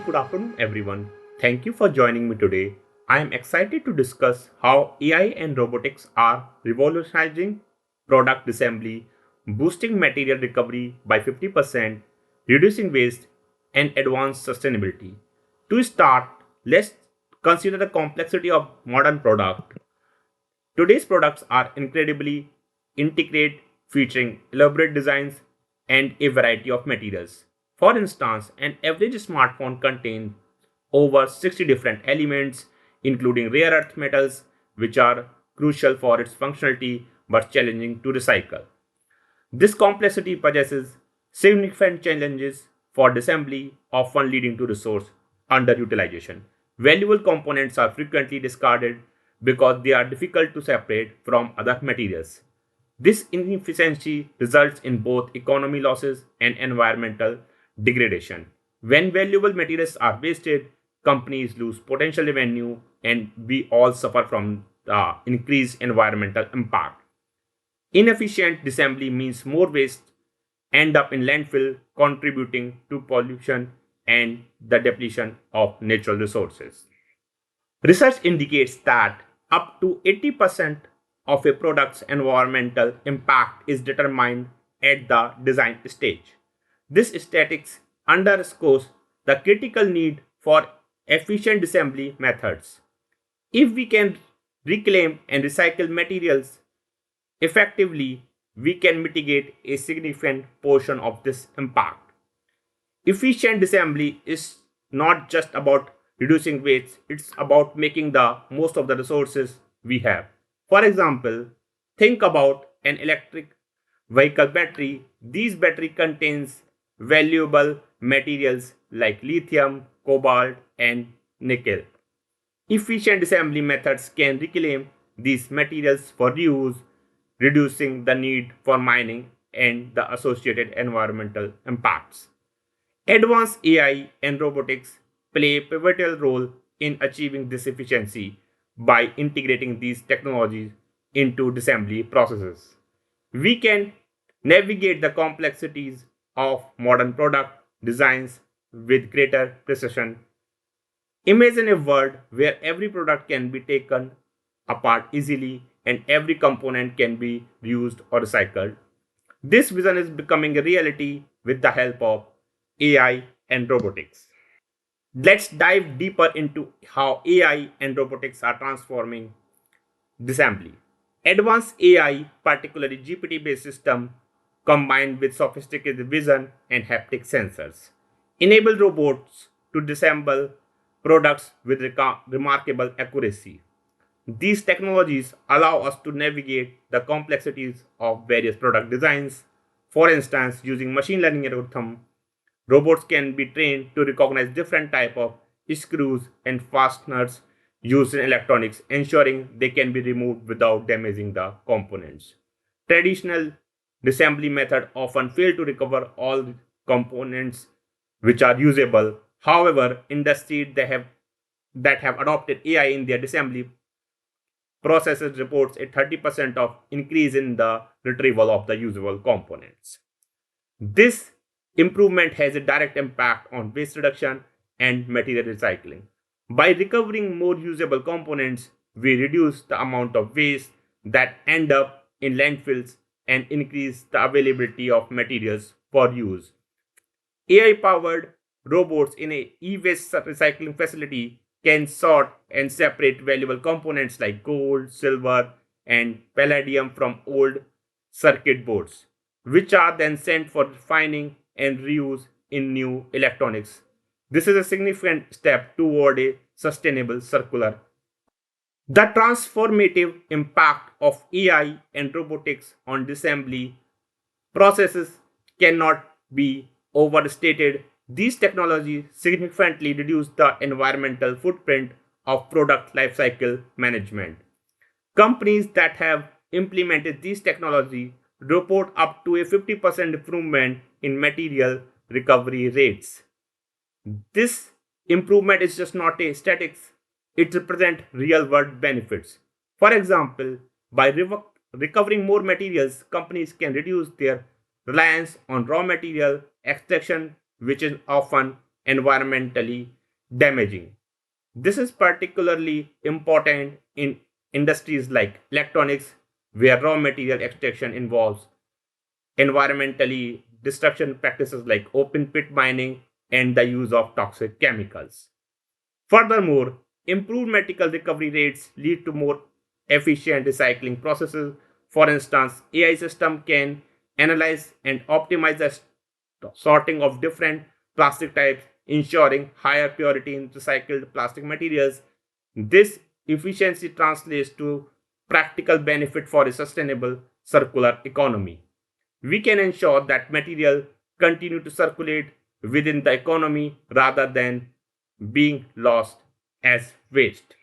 good afternoon, everyone. Thank you for joining me today. I am excited to discuss how AI and robotics are revolutionizing product assembly, boosting material recovery by 50%, reducing waste, and advanced sustainability. To start, let's consider the complexity of modern product. Today's products are incredibly intricate, featuring elaborate designs and a variety of materials. For instance, an average smartphone contains over 60 different elements, including rare earth metals, which are crucial for its functionality but challenging to recycle. This complexity possesses significant challenges for disassembly, often leading to resource underutilization. Valuable components are frequently discarded because they are difficult to separate from other materials. This inefficiency results in both economy losses and environmental degradation. When valuable materials are wasted, companies lose potential revenue and we all suffer from the increased environmental impact. Inefficient disassembly means more waste end up in landfill, contributing to pollution and the depletion of natural resources. Research indicates that up to 80% of a product's environmental impact is determined at the design stage. This statistics underscores the critical need for efficient assembly methods. If we can reclaim and recycle materials effectively, we can mitigate a significant portion of this impact. Efficient assembly is not just about reducing waste, it's about making the most of the resources we have. For example, think about an electric vehicle battery. These battery contains valuable materials like lithium, cobalt, and nickel. Efficient assembly methods can reclaim these materials for reuse, reducing the need for mining and the associated environmental impacts. Advanced AI and robotics play a pivotal role in achieving this efficiency by integrating these technologies into assembly processes. We can navigate the complexities of modern product designs with greater precision. Imagine a world where every product can be taken apart easily and every component can be reused or recycled. This vision is becoming a reality with the help of AI and robotics. Let's dive deeper into how AI and robotics are transforming assembly. Advanced AI, particularly GPT-based system, combined with sophisticated vision and haptic sensors, enable robots to disassemble products with remarkable accuracy. These technologies allow us to navigate the complexities of various product designs. For instance, using machine learning algorithm, robots can be trained to recognize different type of screws and fasteners used in electronics, ensuring they can be removed without damaging the components. Traditional assembly methods often fail to recover all components which are usable. However, industries that have adopted AI in their assembly processes reports a 30% of increase in the retrieval of the usable components. This improvement has a direct impact on waste reduction and material recycling. By recovering more usable components, we reduce the amount of waste that end up in landfills and increase the availability of materials for use. AI powered robots in a e-waste recycling facility can sort and separate valuable components like gold, silver, and palladium from old circuit boards, which are then sent for refining and reuse in new electronics. This is a significant step toward a sustainable circular. The transformative impact of AI and robotics on assembly processes cannot be overstated. These technologies significantly reduce the environmental footprint of product lifecycle management. Companies that have implemented these technologies report up to a 50% improvement in material recovery rates. This improvement is just not a statics, it represents real world benefits. For example, by recovering more materials, companies can reduce their reliance on raw material extraction, which is often environmentally damaging. This is particularly important in industries like electronics, where raw material extraction involves environmentally destruction practices like open pit mining and the use of toxic chemicals. Furthermore, improved material recovery rates lead to more efficient recycling processes. For instance, AI system can analyze and optimize the sorting of different plastic types, ensuring higher purity in recycled plastic materials. This efficiency translates to practical benefit for a sustainable circular economy. We can ensure that material continue to circulate within the economy rather than being lost as waste.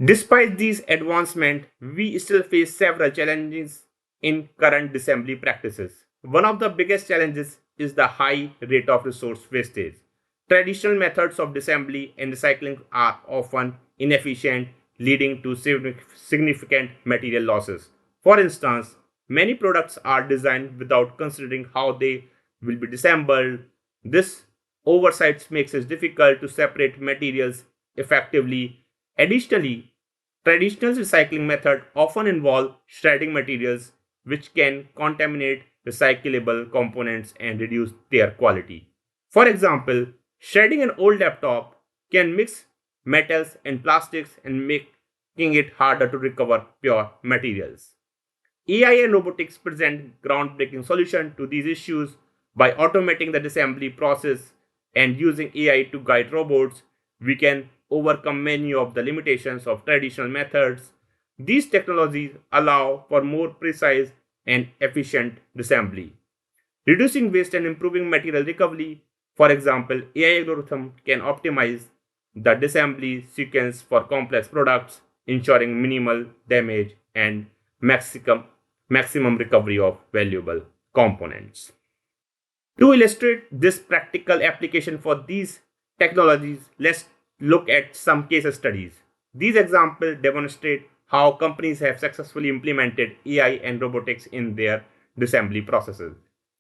Despite these advancements, we still face several challenges in current assembly practices. One of the biggest challenges is the high rate of resource wastage. Traditional methods of disassembly and recycling are often inefficient, leading to significant material losses. For instance, many products are designed without considering how they will be disassembled. This oversight makes it difficult to separate materials effectively. Additionally, traditional recycling methods often involve shredding materials, which can contaminate recyclable components and reduce their quality. For example, shredding an old laptop can mix metals and plastics and making it harder to recover pure materials. AI and robotics present groundbreaking solutions to these issues. By automating the assembly process and using AI to guide robots, we can overcome many of the limitations of traditional methods. These technologies allow for more precise and efficient assembly, reducing waste and improving material recovery. For example, AI algorithm can optimize the assembly sequence for complex products, ensuring minimal damage and maximum, maximum recovery of valuable components. To illustrate this practical application for these technologies, let's look at some case studies. These examples demonstrate how companies have successfully implemented AI and robotics in their assembly processes.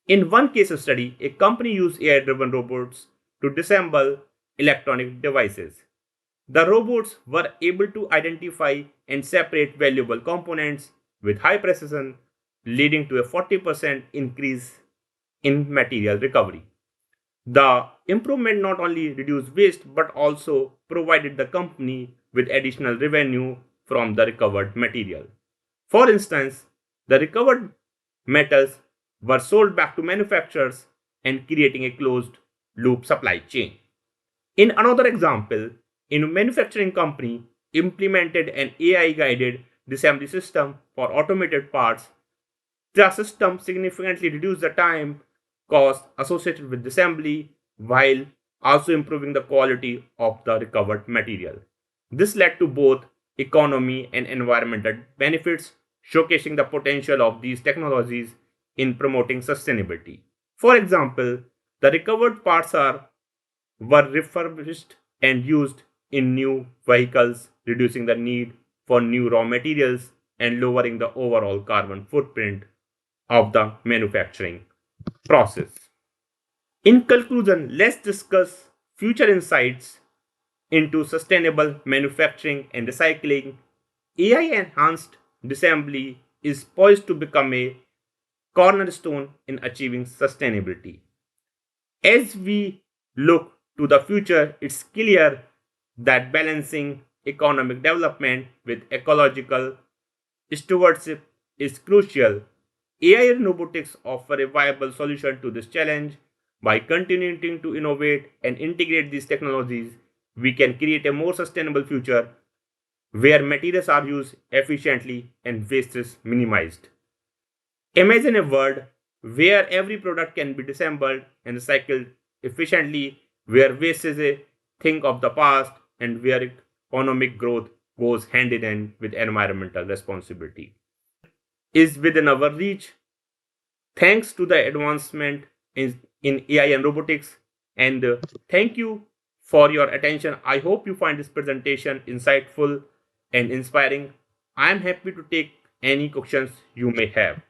In one case study, a company used AI driven robots to disassemble electronic devices. The robots were able to identify and separate valuable components with high precision, leading to a 40% increase in material recovery. The improvement not only reduced waste but also provided the company with additional revenue from the recovered material. For instance, the recovered metals were sold back to manufacturers and creating a closed loop supply chain. In another example, a manufacturing company implemented an AI guided assembly system for automated parts. The system significantly reduced the time cost associated with assembly while also improving the quality of the recovered material. This led to both economy and environmental benefits, showcasing the potential of these technologies in promoting sustainability. For example, the recovered parts were refurbished and used in new vehicles, reducing the need for new raw materials and lowering the overall carbon footprint of the manufacturing process. In conclusion, let's discuss future insights into sustainable manufacturing and recycling. AI enhanced assembly is poised to become a cornerstone in achieving sustainability. As we look to the future, it's clear that balancing economic development with ecological stewardship is crucial. AI and robotics offer a viable solution to this challenge. By continuing to innovate and integrate these technologies, we can create a more sustainable future where materials are used efficiently and waste is minimized. Imagine a world where every product can be disassembled and recycled efficiently, where waste is a thing of the past, and where economic growth goes hand in hand with environmental responsibility. Is within our reach thanks to the advancement in AI and robotics. And thank you for your attention. I hope you find this presentation insightful and inspiring. I am happy to take any questions you may have.